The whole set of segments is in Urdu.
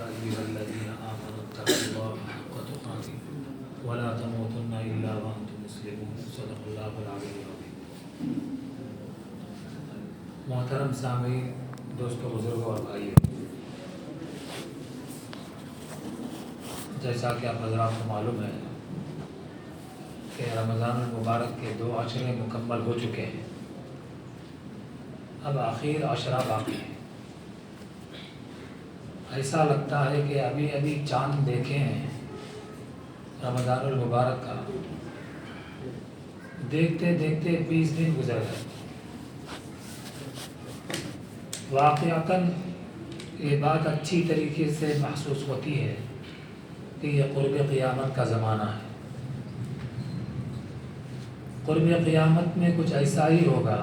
أيها الذين آمنوا اتقوا الله حق تقاته ولا تموتن إلا وأنتم مسلمون صدق الله العلی العظیم۔ محترم سامعین، دوستوں، بزرگوں اور بھائیوں، جیسا کہ آپ حضرات کو معلوم ہے کہ رمضان المبارک کے 2 عشرے مکمل ہو چکے ہیں، اب آخر عشرہ باقی ہے۔ ایسا لگتا ہے کہ ابھی چاند دیکھے ہیں رمضان المبارک کا، دیکھتے دیکھتے 20 دن گزر گئے۔ واقعتاً یہ بات اچھی طریقے سے محسوس ہوتی ہے کہ یہ قرب قیامت کا زمانہ ہے۔ قرب قیامت میں کچھ ایسا ہی ہوگا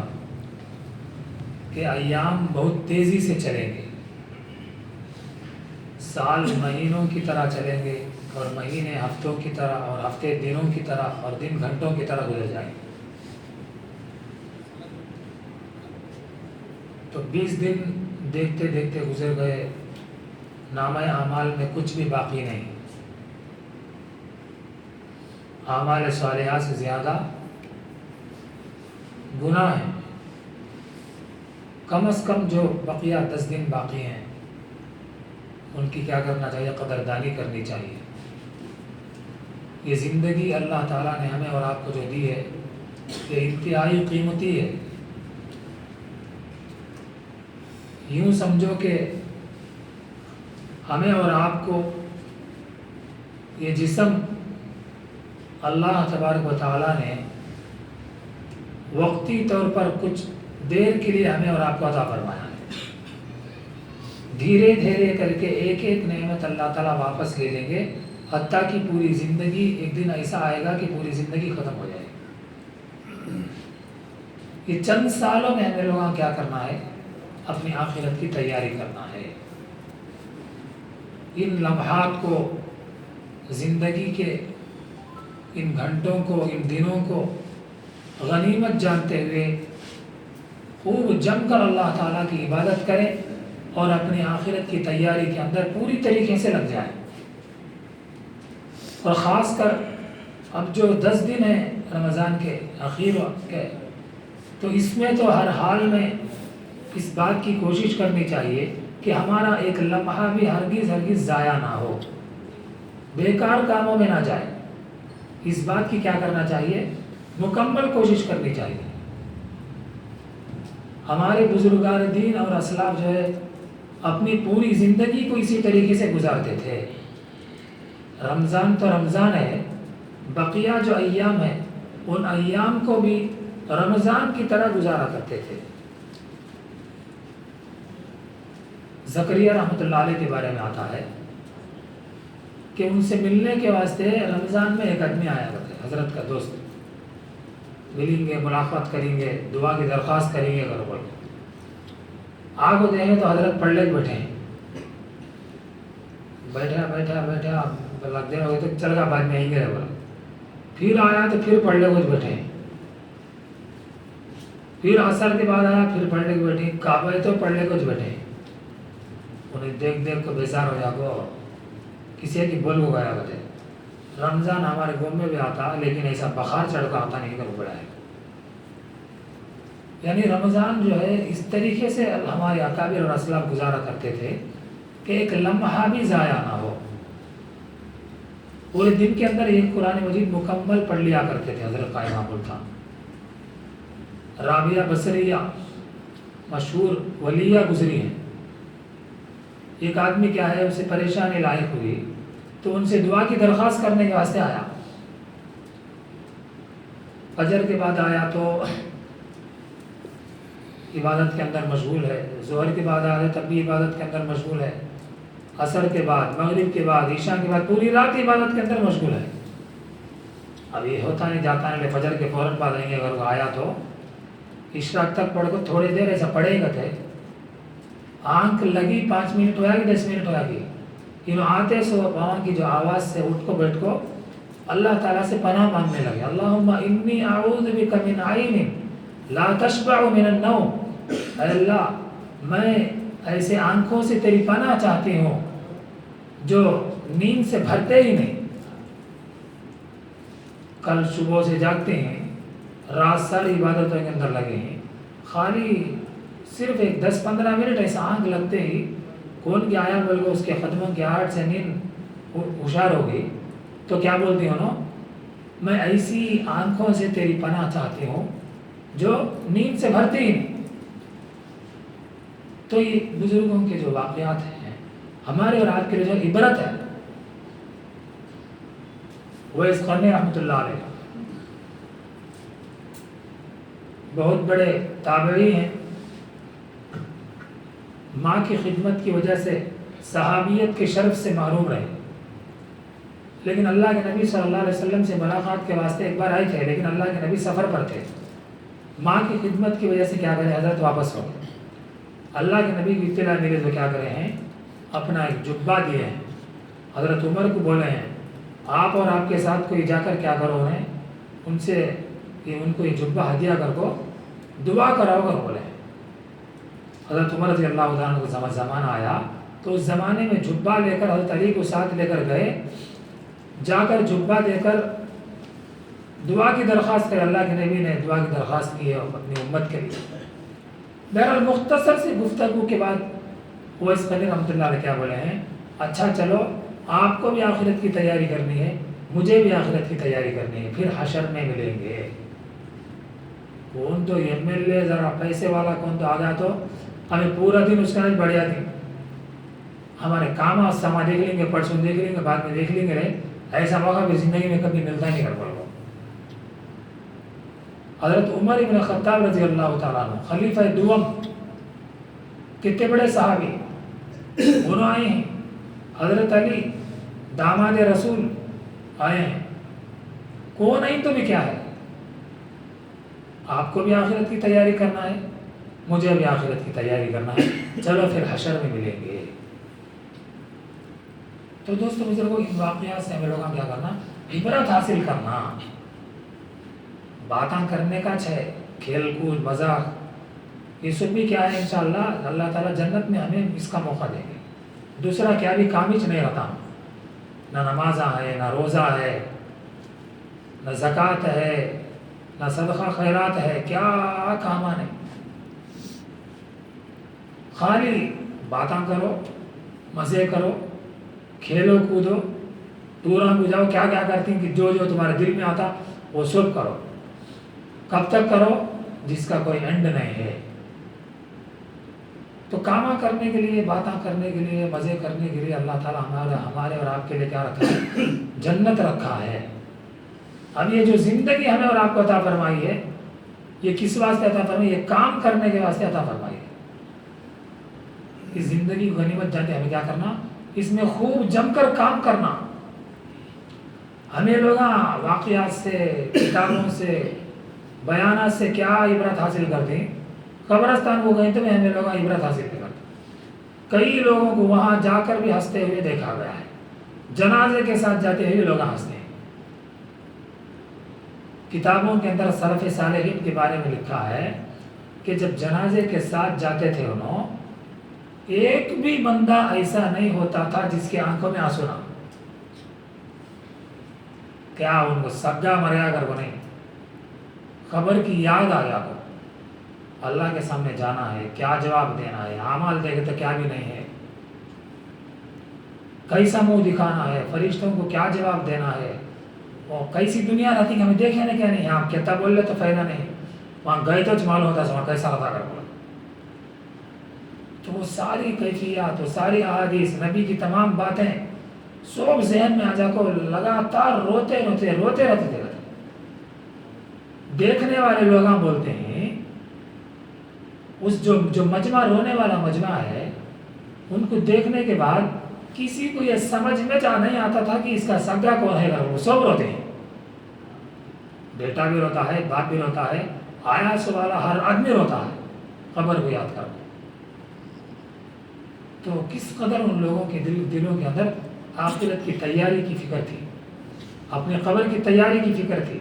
کہ ایام بہت تیزی سے چلیں گے، سال مہینوں کی طرح چلیں گے، اور مہینے ہفتوں کی طرح، اور ہفتے دنوں کی طرح، اور دن گھنٹوں کی طرح گزر جائیں گے۔ تو 20 دن دیکھتے دیکھتے گزر گئے، نامہ اعمال میں کچھ بھی باقی نہیں۔ اعمال صالحہ سے زیادہ گناہ ہیں۔ کم از کم جو بقیہ 10 دن باقی ہیں ان کی کیا کرنا چاہیے؟ قدردانی کرنی چاہیے۔ یہ زندگی اللہ تعالیٰ نے ہمیں اور آپ کو جو دی ہے یہ انتہائی قیمتی ہے۔ یوں سمجھو کہ ہمیں اور آپ کو یہ جسم اللہ تبارک و تعالیٰ نے وقتی طور پر کچھ دیر کے لیے ہمیں اور آپ کو عطا فرمایا ہے۔ دھیرے دھیرے کر کے ایک ایک نعمت اللہ تعالیٰ واپس لے لیں گے، حتیٰ کہ پوری زندگی ایک دن ایسا آئے گا کہ پوری زندگی ختم ہو جائے گی۔ یہ چند سالوں میں ہمیں لوگوں کیا کرنا ہے؟ اپنی آخرت کی تیاری کرنا ہے۔ ان لمحات کو، زندگی کے ان گھنٹوں کو، ان دنوں کو غنیمت جانتے ہوئے خوب جم کر اللہ تعالیٰ کی عبادت کریں اور اپنی آخرت کی تیاری کے اندر پوری طریقے سے لگ جائیں۔ اور خاص کر اب جو 10 دن ہیں رمضان کے اخیر کے، تو اس میں تو ہر حال میں اس بات کی کوشش کرنی چاہیے کہ ہمارا ایک لمحہ بھی ہرگز ضائع نہ ہو، بیکار کاموں میں نہ جائے۔ اس بات کی کیا کرنا چاہیے؟ مکمل کوشش کرنی چاہیے۔ ہمارے بزرگان دین اور اسلاف جو ہے اپنی پوری زندگی کو اسی طریقے سے گزارتے تھے۔ رمضان تو رمضان ہے، بقیہ جو ایام ہیں ان ایام کو بھی رمضان کی طرح گزارا کرتے تھے۔ زکریا رحمۃ اللہ علیہ کے بارے میں آتا ہے کہ ان سے ملنے کے واسطے رمضان میں ایک آدمی آیا کرتے، حضرت کا دوست، ملیں گے، ملاقات کریں گے، دعا کی درخواست کریں گے گھر پر۔ آگ کو دیں گے تو حضرت پڑھ لے کے بیٹھے ہیں، بیٹھا لگ دیر ہو گئے تو چل گا، بعد میں آئیں گے بولا۔ پھر آیا تو پھر پڑھ لے کچھ بیٹھے ہیں، پھر عصر کے بعد آیا، پھر پڑھ لے کے بیٹھے، کعبہ تو پڑھ لے کچھ بیٹھے ہیں۔ انہیں دیکھ کو بیزار ہو جاگو، کسی کی بول کو گیا کرتے۔ رمضان ہمارے گھوم میں بھی آتا لیکن ایسا بخار چڑھ کا آتا نہیں، کر پڑا ہے۔ یعنی رمضان جو ہے اس طریقے سے ہمارے اکابر اور اسلاف گزارا کرتے تھے کہ ایک لمحہ بھی ضائع نہ ہو۔ پورے دن کے اندر ایک قرآن مجید مکمل پڑھ لیا کرتے تھے۔ حضرت قائم تھا، رابعہ بصریہ مشہور ولیہ گزری ہیں۔ ایک آدمی کیا ہے، اسے پریشانی لاحق ہوئی تو ان سے دعا کی درخواست کرنے کے واسطے آیا۔ فجر کے بعد آیا تو عبادت کے اندر مشغول ہے، ظہر کے بعد آیا تب بھی عبادت کے اندر مشغول ہے، عصر کے بعد، مغرب کے بعد، عشاء کے بعد پوری رات عبادت کے اندر مشغول ہے۔ اب یہ ہوتا نہیں جاتا نہیں، فجر کے فوراً بعد آئیں گے اگر آیا تو اشراق تک پڑھ کو تھوڑی دیر ایسا پڑھے گا تھے، آنکھ لگی 5 منٹ ہویا کہ 10 منٹ ہویا کہ انہوں آتے سو وہاں کی جو آواز سے اٹھ کو بیٹھ کو اللہ تعالیٰ سے پناہ مانگنے لگے۔ اللہم انی اعوذ بک من عین لا تشبع من النوم، اے اللہ میں ایسے آنکھوں سے تیری پناہ چاہتی ہوں جو نیند سے بھرتے ہی نہیں، کل صبح سے جاگتے ہیں، رات ساری عبادتوں کے اندر لگے ہیں، خالی صرف ایک 10-15 منٹ ایسا آنکھ لگتے ہی کون کیا آیا بول کے اس کے قدموں کی آہٹ سے نیند ہوشیار ہو گئی، تو کیا بولتی ہوں نا، میں ایسی آنکھوں سے تیری پناہ چاہتی ہوں جو نیند سے بھرتے ہی نہیں۔ تو یہ بزرگوں کے جو واقعات ہیں ہمارے اور آپ کے لیے جو عبرت ہے، وہ اس قرنی رحمۃ اللہ علیہ بہت بڑے تابعی ہیں، ماں کی خدمت کی وجہ سے صحابیت کے شرف سے محروم رہے، لیکن اللہ کے نبی صلی اللہ علیہ وسلم سے ملاقات کے واسطے ایک بار آئے تھے، لیکن اللہ کے نبی سفر پر تھے، ماں کی خدمت کی وجہ سے کیا کرے حضرت واپس ہو گئے۔ اللہ کے نبی کی اطلاع ملے تو کیا کرے ہیں، اپنا ایک جبہ دیے ہیں، حضرت عمر کو بولے ہیں آپ اور آپ کے ساتھ کوئی جا کر کیا کرو انہیں ان سے ان کو یہ جبہ ہدیہ کر کو دعا کراؤ کر بولے ہیں۔ حضرت عمر رضی اللہ عنہ کو زمانہ آیا تو اس زمانے میں جبہ لے کر حضرت علی کو ساتھ لے کر گئے، جا کر جبہ دے کر دعا کی درخواست کر، اللہ کے نبی نے دعا کی درخواست کی ہے اپنی امت کے لیے۔ بہرحال مختصر سی گفتگو کے بعد وہ اس قدر رحمۃ اللہ علیہ کیا بولے ہیں، اچھا چلو آپ کو بھی آخرت کی تیاری کرنی ہے، مجھے بھی آخرت کی تیاری کرنی ہے، پھر حشر میں ملیں گے۔ کون تو ایم ایل اے ذرا پیسے والا کون تو آ گیا تو ہمیں پورا دن اس کا نہیں بڑھیا دن، ہمارے کام اور سما دیکھ لیں گے، پرسوں دیکھ لیں گے، بعد میں دیکھ لیں گے، ایسا موقع بھی زندگی میں کبھی ملتا نہیں کر پڑ۔ حضرت عمر ابن خطاب رضی اللہ تعالیٰ عنہ خلیفہ دوم، کتنے بڑے صحابی، انہوں آئے ہیں، حضرت علی داماد رسول آئے ہیں، کون نہیں تو بھی کیا ہے، آپ کو بھی آخرت کی تیاری کرنا ہے، مجھے بھی آخرت کی تیاری کرنا ہے، چلو پھر حشر میں ملیں گے۔ تو دوستو بزرگوں، ان واقعات سے ہمیں لوگوں کیا کرنا، عبرت حاصل کرنا، باتاں کرنے کا ہے، کھیل کود مذاق، یہ سب بھی کیا ہے انشاءاللہ اللہ تعالیٰ جنت میں ہمیں اس کا موقع دیں گے۔ دوسرا کیا بھی کامچ نہیں رہتا، نہ نمازاں ہے، نہ روزہ ہے، نہ زکوٰۃ ہے، نہ صدقہ خیرات ہے، کیا کاما نہیں، خالی باتاں کرو، مزے کرو، کھیلو کودو، ٹوراں کو جاؤ، کیا کیا کرتی ہیں کہ جو جو تمہارے دل میں آتا وہ سب کرو، کب تک کرو جس کا کوئی اینڈ نہیں ہے۔ تو کاما کرنے کے لیے، باتاں کرنے کے لیے، مزے کرنے کے لیے اللہ تعالیٰ ہمارے اور آپ کے لیے کیا رکھا ہے، جنت رکھا ہے۔ اب یہ جو زندگی ہمیں اور آپ کو عطا فرمائی ہے، یہ کس واسطے عطا فرمائی، یہ کام کرنے کے واسطے عطا فرمائی ہے۔ اس زندگی کو غنیمت جانتے ہمیں کیا کرنا، اس میں خوب جم کر کام کرنا۔ ہمیں لوگ واقعات سے، کتابوں سے، بیانات سے کیا عبرت حاصل کرتے ہیں، قبرستان کو گئے تو ہمیں لوگ عبرت حاصل کرتے، کئی لوگوں کو وہاں جا کر بھی ہنستے ہوئے دیکھا گیا ہے، جنازے کے ساتھ جاتے ہوئے لوگ ہنستے ہیں۔ کتابوں کے اندر سلف صالحین کے بارے میں لکھا ہے کہ جب جنازے کے ساتھ جاتے تھے انہوں، ایک بھی بندہ ایسا نہیں ہوتا تھا جس کی آنکھوں میں آنسو نہ، کیا ان کو سگا مریا کر کو نہیں، خبر کی یاد آ جا کر اللہ کے سامنے جانا ہے، کیا جواب دینا ہے، اعمال دیکھے تو کیا بھی نہیں ہے، کیسا منہ دکھانا ہے، فرشتوں کو کیا جواب دینا ہے، اور کیسی دنیا رہتی کہ ہمیں دیکھے نا کیا نہیں، ہم کہتا بول لے تو فائدہ نہیں، وہاں گئے تو معلوم ہوتا وہاں کیسا رہتا کر بولا۔ تو وہ ساری کیفیات، وہ ساری احادیث، نبی کی تمام باتیں سب ذہن میں آ جا کو لگاتار روتے رہتے تھے۔ دیکھنے والے لوگ بولتے ہیں اس جو مجمع رونے والا مجمع ہے، ان کو دیکھنے کے بعد کسی کو یہ سمجھ میں نہیں آتا تھا کہ اس کا سگا کون ہے، وہ سب روتے ہیں، بیٹا بھی روتا ہے، باپ بھی روتا ہے، آیا سو والا ہر آدمی روتا ہے قبر کو یاد کر۔ تو کس قدر ان لوگوں کے دلوں کے اندر آخرت کی تیاری کی فکر تھی، اپنے قبر کی تیاری کی فکر تھی۔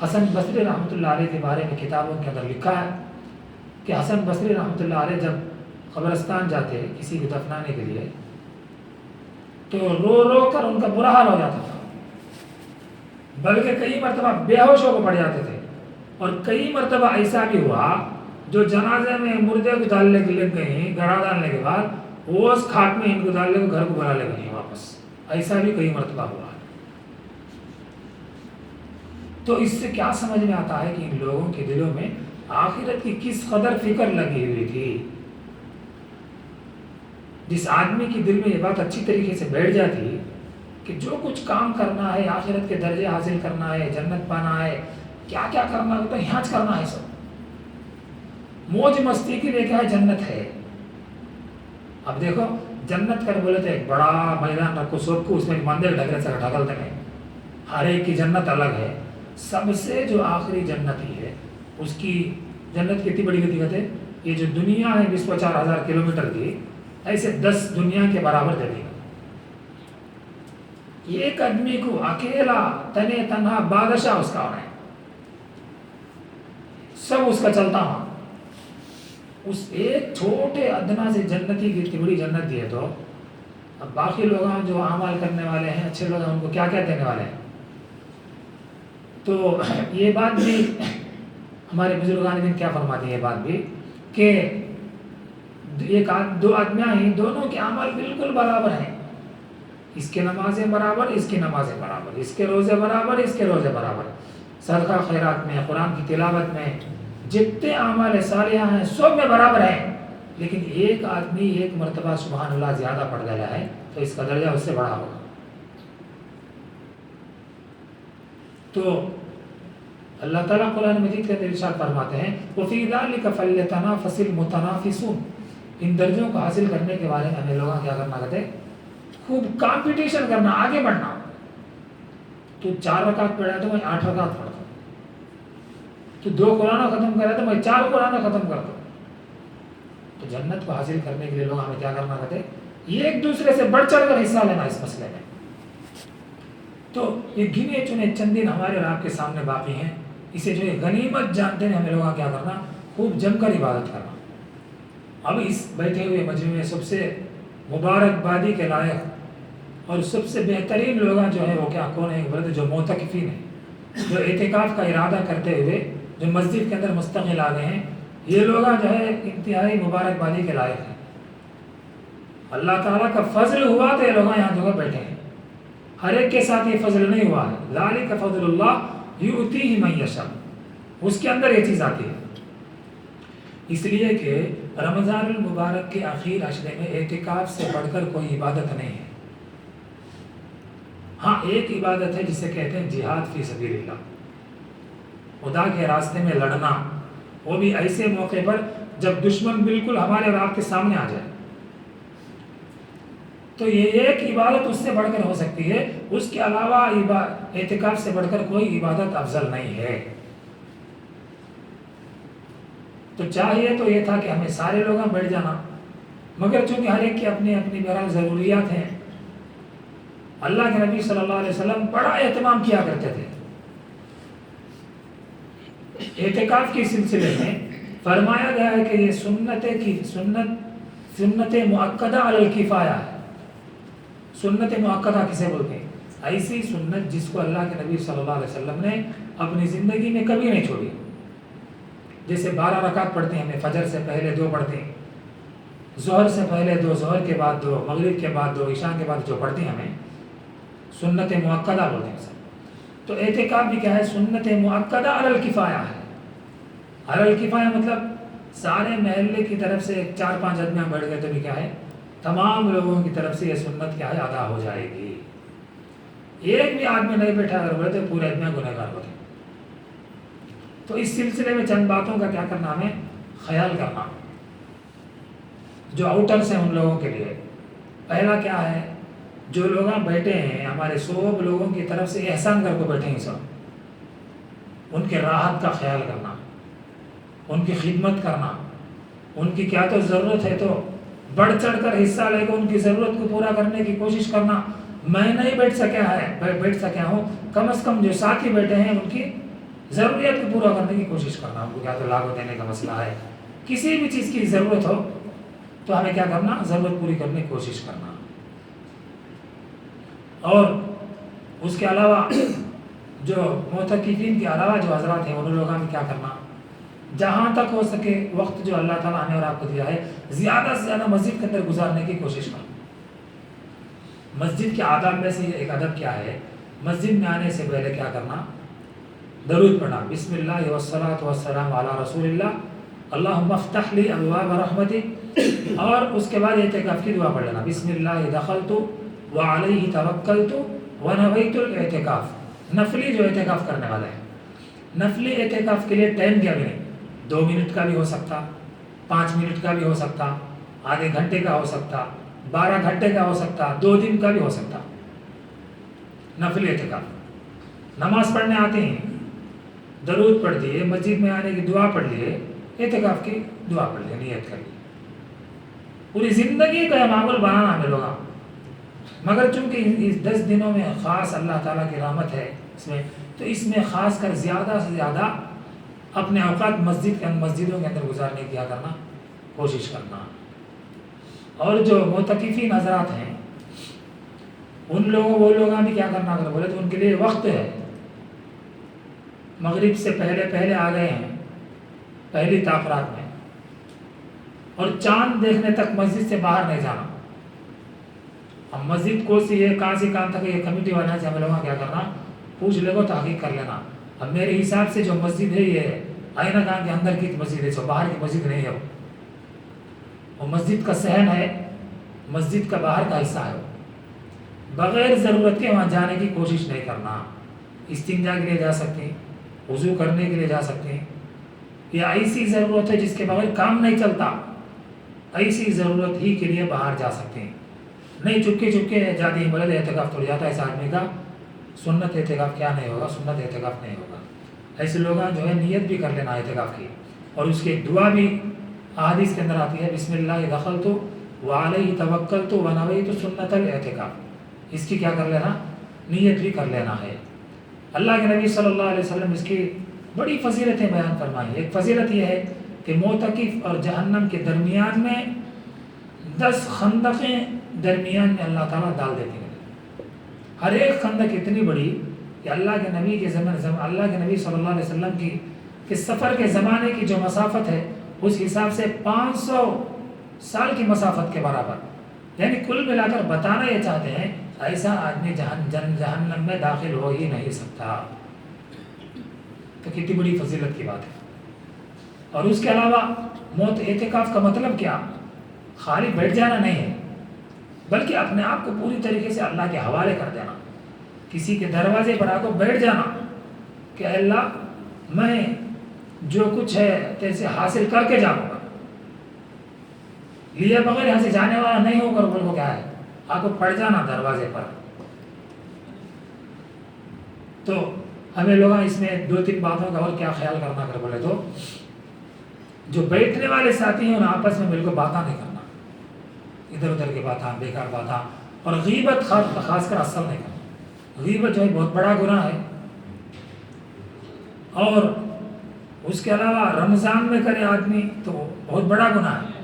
حسن بصری رحمۃ اللہ علیہ کے بارے میں کتابوں کے اندر لکھا ہے کہ حسن بصری رحمۃ اللہ علیہ جب قبرستان جاتے کسی کو دفنانے کے لیے تو رو رو کر ان کا برا حال ہو جاتا تھا، بلکہ کئی مرتبہ بے ہوش ہو کے پڑ جاتے تھے، اور کئی مرتبہ ایسا بھی ہوا جو جنازے میں مردے کو ڈالنے کے لگ گئے ہیں، گڑا ڈالنے کے بعد وہ اس کھاٹ میں ان کو ڈالنے کو گھر کو بنا لے گئے ہیں واپس، ایسا بھی کئی مرتبہ ہوا۔ تو اس سے کیا سمجھ میں آتا ہے کہ ان لوگوں کے دلوں میں آخرت کی کس قدر فکر لگی ہوئی تھی۔ جس آدمی کے دل میں یہ بات اچھی طریقے سے بیٹھ جاتی کہ جو کچھ کام کرنا ہے، آخرت کے درجے حاصل کرنا ہے، جنت پانا ہے، کیا کیا کرنا ہے تو یہاں کرنا ہے، سب موج مستی کے لیے کیا ہے، جنت ہے۔ اب دیکھو جنت کر بولے تو ایک بڑا میدان رکھو سب کو، اس میں مندر ڈھکل سے ڈھکلتے ہیں، ہر ایک کی جنت الگ ہے۔ سب سے جو آخری جنت ہی ہے، اس کی جنت کتنی بڑی کتنی ہے، یہ جو دنیا ہے 20,000 کلومیٹر کی، ایسے 10 دنیا کے برابر جگہ۔ ایک آدمی کو اکیلا تنے تنہا بادشاہ اس کا ہونا ہے، سب اس کا چلتا ہوا، اس ایک چھوٹے ادنا سے جنتی کی اتنی بڑی جنت دی ہے، تو اب باقی لوگ جو اعمال کرنے والے ہیں، اچھے لوگ ہیں، ان کو کیا کیا دینے والے ہیں۔ تو یہ بات بھی ہمارے بزرگان نے کیا فرماتی ہے، یہ بات بھی کہ دو آدمیاں ہیں، دونوں کے اعمال بالکل برابر ہیں، اس کے نمازیں برابر، اس کی نمازیں برابر، اس کے روزے برابر، اس کے روزے برابر، صدقہ خیرات میں، قرآن کی تلاوت میں، جتنے اعمال صالحہ ہیں سب میں برابر ہیں، لیکن ایک آدمی ایک مرتبہ سبحان اللہ زیادہ پڑھ گیا ہے تو اس کا درجہ اس سے بڑا ہوگا۔ تو اللہ تعالیٰ قرآن مجید کے اندر ارشاد فرماتے ہیں وَفِي ذَلِكَ فَلْيَتَنَافَسِ الْمُتَنَافِسُونَ، ان درجوں کو حاصل کرنے کے بارے میں ہمیں لوگوں کیا کرنا کہتے ہیں، خوب کمپٹیشن کرنا، آگے بڑھنا۔ تو 4 رکعت پڑھا تو میں 8 رکعت پڑھتا ہوں، تو 2 قرآن ختم کرا تو میں 4 قرآن ختم کرتا ہوں۔ تو جنت کو حاصل کرنے کے لیے لوگ ہمیں کیا کرنا کہتے ہیں، ایک دوسرے سے بڑھ چڑھ کر حصہ لینا اس مسئلے میں۔ تو یہ گنے چنے چند دن ہمارے اور آپ کے سامنے باقی ہیں، اسے جو یہ غنیمت جانتے ہیں، ہمیں لوگوں کیا کرنا، خوب جم کر عبادت کرنا۔ اب اس بیٹھے ہوئے مجمع میں سب سے مبارکبادی کے لائق اور سب سے بہترین لوگ جو ہیں وہ کیا کون ہیں، بولے جو معتکفین ہیں، جو اعتکاف کا ارادہ کرتے ہوئے جو مسجد کے اندر مستقل آ گئے ہیں، یہ لوگ جو ہے انتہائی مبارکبادی کے لائق ہیں۔ اللہ تعالیٰ کا فضل ہوا تو یہ لوگ یہاں جگہ بیٹھے ہیں، ہر ایک کے ساتھ یہ فضل نہیں ہوا ہے، ذالک فضل اللہ یؤتیہ من یشاء، اس کے اندر یہ چیز آتی ہے۔ اس لیے کہ رمضان المبارک کے آخر عشرے میں اعتکاف سے بڑھ کر کوئی عبادت نہیں ہے۔ ہاں ایک عبادت ہے جسے کہتے ہیں جہاد فی سبیل اللہ، خدا کے راستے میں لڑنا، وہ بھی ایسے موقع پر جب دشمن بالکل ہمارے اور آپ کے سامنے آ جائے، تو یہ ایک عبادت اس سے بڑھ کر ہو سکتی ہے، اس کے علاوہ اعتکاف سے بڑھ کر کوئی عبادت افضل نہیں ہے۔ تو چاہیے تو یہ تھا کہ ہمیں سارے لوگ بیٹھ جانا، مگر چونکہ ہر ایک کی اپنی اپنی بہرحال ضروریات ہیں، اللہ کے نبی صلی اللہ علیہ وسلم بڑا اہتمام کیا کرتے تھے اعتکاف کے سلسلے میں۔ فرمایا گیا ہے کہ یہ سنت مؤکدہ علی الکفایہ ہے۔ سنت مؤکدہ کسے بولتے ہیں؟ ایسی سنت جس کو اللہ کے نبی صلی اللہ علیہ وسلم نے اپنی زندگی میں کبھی نہیں چھوڑی۔ جیسے 12 رکعت پڑھتے ہیں ہمیں، فجر سے پہلے 2 پڑھتے ہیں، ظہر سے پہلے 2، ظہر کے بعد 2، مغرب کے بعد 2، عشاء کے بعد جو پڑھتے ہیں ہمیں سنت مؤکدہ بولتے ہیں سب۔ تو اعتکاف بھی کیا ہے؟ سنت مؤکدہ علی الکفایہ ہے۔ علی الکفایہ مطلب سارے محلے کی طرف سے 4-5 آدمی بیٹھ گئے تو بھی کیا ہے، تمام لوگوں کی طرف سے یہ سنت کیا ہے، ادا ہو جائے گی۔ ایک بھی آدمی نہیں بیٹھا اگر بولے تو پورے آدمی گنہگار ہوتے ہیں۔ تو اس سلسلے میں چند باتوں کا کیا کرنا، ہمیں خیال کرنا جو آؤٹرس ہیں ان لوگوں کے لیے۔ پہلا کیا ہے، جو لوگ بیٹھے ہیں ہمارے سب لوگوں کی طرف سے احسان کر کے بیٹھے ہیں، سب ان کے راحت کا خیال کرنا، ان کی خدمت کرنا، ان کی کیا تو ضرورت ہے تو بڑھ چڑھ کر حصہ لے کے ان کی ضرورت کو پورا کرنے کی کوشش کرنا۔ میں نہیں بیٹھ سکیا ہوں، کم از کم جو ساتھی بیٹھے ہیں ان کی ضروریت کو پورا کرنے کی کوشش کرنا۔ ان کو کیا تو لاگو دینے کا مسئلہ ہے، کسی بھی چیز کی ضرورت ہو تو ہمیں کیا کرنا، ضرورت پوری کرنے کی کوشش کرنا۔ اور اس کے علاوہ جو معتکفین کے علاوہ جو حضرات ہیں ان لوگوں میں کیا کرنا، جہاں تک ہو سکے وقت جو اللہ تعالیٰ نے اور آپ کو دیا ہے زیادہ سے زیادہ مسجد کے اندر گزارنے کی کوشش کرنا۔ مسجد کے آداب میں سے ایک ادب کیا ہے، مسجد میں آنے سے پہلے کیا کرنا، درود پڑھنا، بسم اللہ والصلاۃ والسلام علی رسول اللہ اللہم افتح لی ابواب رحمتک، اور اس کے بعد اعتکاف کی دعا پڑھ لینا، بسم اللہ دخلت وعلیہ توکلت ونویت الاعتکاف۔ نفلی جو اعتکاف کرنے والے ہیں، نفلی اعتکاف کے لیے ٹائم کیا بھی نہیں، 2 منٹ کا بھی ہو سکتا، 5 منٹ کا بھی ہو سکتا، آدھے گھنٹے کا ہو سکتا، 12 گھنٹے کا ہو سکتا، 2 دن کا بھی ہو سکتا۔ نفلی اعتکاف، نماز پڑھنے آتے ہیں، درود پڑھ دیے، مسجد میں آنے کی دعا پڑھ لیے، اعتکاف کی دعا پڑھ لیے، نیت کر لی، پوری زندگی کا معمول بنانا ہمیں لوگا۔ مگر چونکہ اس 10 دنوں میں خاص اللہ تعالیٰ کی رحمت ہے اس میں، تو اس میں خاص کر زیادہ سے زیادہ اپنے اوقات مسجدوں کے اندر گزارنے کی کیا کرنا، کوشش کرنا۔ اور جو معتکفین حضرات ہیں ان لوگوں وہ لوگوں بھی کیا کرنا، اگر بولے تو ان کے لیے وقت ہے، مغرب سے پہلے آ گئے ہیں پہلی تاخرات میں، اور چاند دیکھنے تک مسجد سے باہر نہیں جانا۔ اب مسجد کو سی ہے کہاں سے کہاں تک یہ کمیٹی والے سے ہمیں لوگوں کیا کرنا، پوچھ لے گو تحقیق کر لینا۔ اب میرے حساب سے جو مسجد ہے یہ آئینہ گاہ کے اندر کی مسجد ہے، جو باہر کی مسجد نہیں ہے، وہ مسجد کا صحن ہے، مسجد کا باہر کا حصہ ہے، بغیر ضرورت کے وہاں جانے کی کوشش نہیں کرنا۔ استنجا کے لیے جا سکتے ہیں، وضو کرنے کے لیے جا سکتے ہیں، یا ایسی ضرورت ہے جس کے بغیر کام نہیں چلتا، ایسی ضرورت ہی کے لیے باہر جا سکتے ہیں۔ نہیں چپکے جاتے ہیں، بولے اعتکاف توڑ جاتا ہے اس آدمی کا، سنت اعتکاف کیا نہیں ہوگا، سنت اعتکاف نہیں ہوگا۔ ایسے لوگ جو ہے نیت بھی کر لینا اعتکاف کی، اور اس کی دعا بھی احادیث کے اندر آتی ہے، بسم اللہ دخلت وعلیہ توکلت ونویت سنت الاعتکاف، اس کی کیا کر لینا، نیت بھی کر لینا ہے۔ اللہ کے نبی صلی اللہ علیہ وسلم اس کی بڑی فضیلتیں بیان فرمائی۔ ایک فضیلت یہ ہے کہ معتکف اور جہنم کے درمیان میں 10 خندقیں درمیان میں اللہ تعالیٰ ڈال دیتے ہیں۔ ہر ایک خندق اتنی بڑی کہ اللہ کے نبی کے اللہ کے نبی صلی اللہ علیہ وسلم کی کہ سفر کے زمانے کی جو مسافت ہے اس حساب سے 500 سال کی مسافت کے برابر، یعنی کل ملا کر بتانا یہ چاہتے ہیں ایسا آدمی جہنم میں داخل ہو ہی نہیں سکتا۔ تو کتنی بڑی فضیلت کی بات ہے۔ اور اس کے علاوہ اعتکاف کا مطلب کیا، خالی بیٹھ جانا نہیں ہے، بلکہ اپنے آپ کو پوری طریقے سے اللہ کے حوالے کر دینا، کسی کے دروازے پر آ کو بیٹھ جانا کہ اللہ میں جو کچھ ہے تیسے حاصل کر کے جاؤں گا، لیے بغیر یہاں سے جانے والا نہیں ہو کر بول کو کیا ہے، آپ کو پڑ جانا دروازے پر۔ تو ہمیں لوگ اس میں 2-3 باتوں کا اور کیا خیال کرنا کر بولے تو، جو بیٹھنے والے ساتھی ہیں ان آپس میں بالکل باتیں نہیں کرنا، ادھر ادھر کی باتیں، بیکار باتیں، اور غیبت خاص کر اثر نہیں کرنا۔ غیبت جو ہے بہت بڑا گناہ ہے، اور اس کے علاوہ رمضان میں کرے آدمی تو بہت بڑا گناہ ہے۔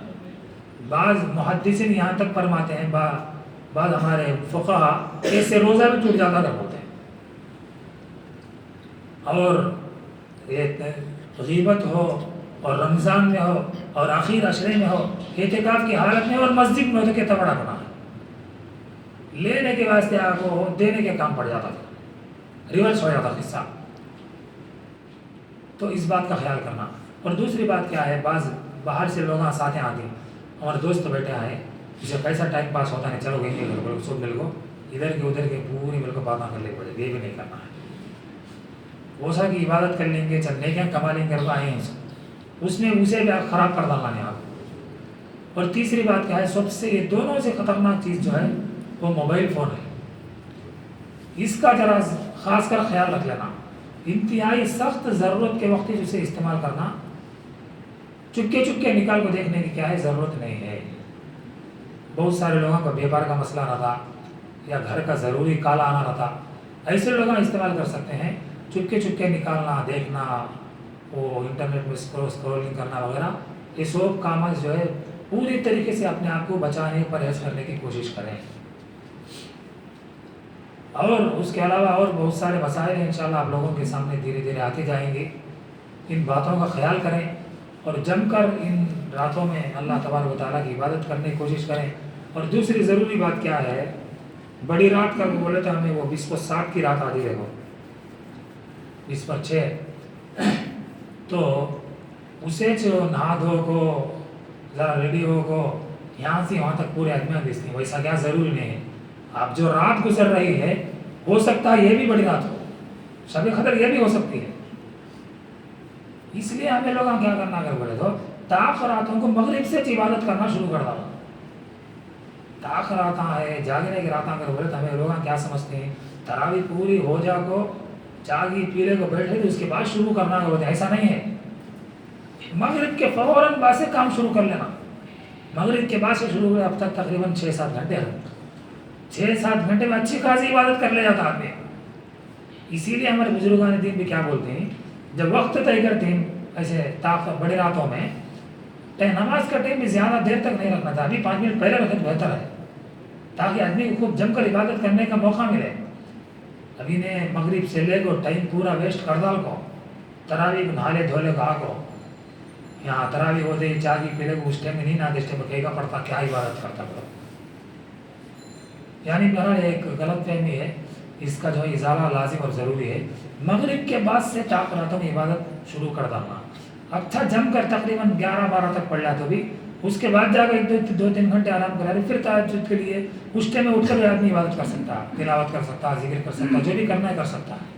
بعض محدثین یہاں تک فرماتے ہیں، بعض ہمارے فقہا ایسے روزہ بھی ٹوٹ جاتا کر ہوتے ہیں۔ اور غیبت ہو اور رمضان میں ہو اور آخر عشرے میں ہو، اعتکاف کی حالت میں اور مسجد میں ہو تو کتنا بڑا گناہ ہے۔ لینے کے واسطے آپ کو دینے کے کام پڑ جاتا تھا، ریورس ہو جاتا قصہ۔ تو اس بات کا خیال کرنا۔ اور دوسری بات کیا ہے، بعض باہر سے لوگ ساتھ آتے ہیں، ہمارے دوست بیٹھے ہیں، جسے پیسہ ٹائم پاس ہوتا ہے، چلو گئے سب مل کو ادھر کے ادھر کے پوری مل کو باتیں کر لے پڑے، یہ بھی نہیں کرنا ہے۔ وہ سا کی عبادت کر لیں گے، چلنے کے کما لیں گے، آئے ہیں اس میں اسے بھی آپ خراب کر ڈالنا ہے آپ۔ اور تیسری بات کیا ہے، سب سے یہ دونوں سے خطرناک چیز جو ہے وہ موبائل فون ہے، اس کا ذرا خاص کر خیال رکھ لینا۔ انتہائی سخت ضرورت کے وقت اسے استعمال کرنا، چپکے نکال کو دیکھنے کی کیا ہے ضرورت نہیں ہے۔ بہت سارے لوگوں کا بیپار کا مسئلہ رہتا یا گھر کا ضروری کال آنا رہتا، ایسے لوگ استعمال کر سکتے ہیں، چپکے نکالنا، دیکھنا، وہ انٹرنیٹ میں اسکرولنگ کرنا وغیرہ، یہ سب کام جو ہے پوری طریقے سے اپنے آپ کو بچانے پرہیز کرنے کی کوشش کریں۔ اور اس کے علاوہ اور بہت سارے مسائل ہیں انشاءاللہ آپ لوگوں کے سامنے دھیرے دھیرے آتے جائیں گے. ان باتوں کا خیال کریں اور جم کر ان راتوں میں اللہ تبارک و تعالیٰ کی عبادت کرنے کی کوشش کریں. اور دوسری ضروری بات کیا ہے، بڑی رات کا بولے تو ہمیں وہ 20/7 کی رات آدھی دیکھو، 20/6. تو اسے جو نہا دھو کو ذرا ریڈی ہو کو یہاں سے وہاں تک پورے آدمیاں دیکھتے ہیں، ویسا کیا ضروری نہیں ہے. اب جو رات گزر رہی ہے ہو سکتا ہے یہ بھی بڑی رات ہو، شب قدر یہ بھی ہو سکتی ہے. اس لیے ہمیں لوگ کیا کرنا اگر بولے تو تاخراتوں کو مغرب سے عبادت کرنا شروع کر دو. تاخرات ہے جاگنے کی راتاں اگر بولے تو ہمیں لوگ کیا سمجھتے ہیں تراویح پوری ہو جا کو جاگی پیلے کو بیٹھے تو اس کے بعد شروع کرنا ہوتا ہے. ایسا نہیں ہے. مغرب کے فوراً بعد سے کام شروع کر لینا. مغرب کے بعد سے شروع ہوئے اب تک تقریباً 6-7 گھنٹے ہیں. 6-7 گھنٹے میں اچھی خاصی عبادت کر لے جاتا آدمی. اسی لیے ہمارے بزرگان دین بھی کیا بولتے ہیں، جب وقت طے کرتے ہیں ایسے بڑے راتوں میں نماز کا ٹائم بھی زیادہ دیر تک نہیں رکھنا تھا. ابھی 5 منٹ پہلے رکھے تو بہتر ہے تاکہ آدمی کو خوب جم کر عبادت کرنے کا موقع ملے. ابھی نے مغرب سے لے کو ٹائم پورا ویسٹ کر ڈال کو تراویح کو نہالے دھولے کو آگو یہاں تراویح ہوتے ہی چاگی پیلے کو اس ٹائم میں نہیں نہ اس ٹائم کہے گا پڑتا کیا عبادت کرتا کرو. یعنی میرا ایک غلط فہمی ہے، اس کا جو ازالہ لازم اور ضروری ہے. مغرب کے بعد سے راتوں میں عبادت شروع کر دینا. اچھا جم کر تقریباً 11-12 تک پڑھ لیا تو بھی اس کے بعد جا کر 2-3 گھنٹے آرام کرا رہے پھر تہجد کے لیے اس ٹائم میں اٹھ کر آدمی عبادت کر سکتا ہے، تلاوت کر سکتا ہے، ذکر کر سکتا ہے، جو بھی کرنا ہے کر سکتا ہے.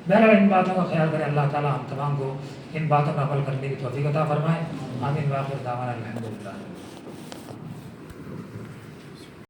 بہرحال ان باتوں کا خیال کریں. اللہ تعالیٰ ہم تمام کو ان باتوں پر عمل کرنے کی توفیق عطا فرمائے. آمین. وآخر دعوانا الحمدللہ.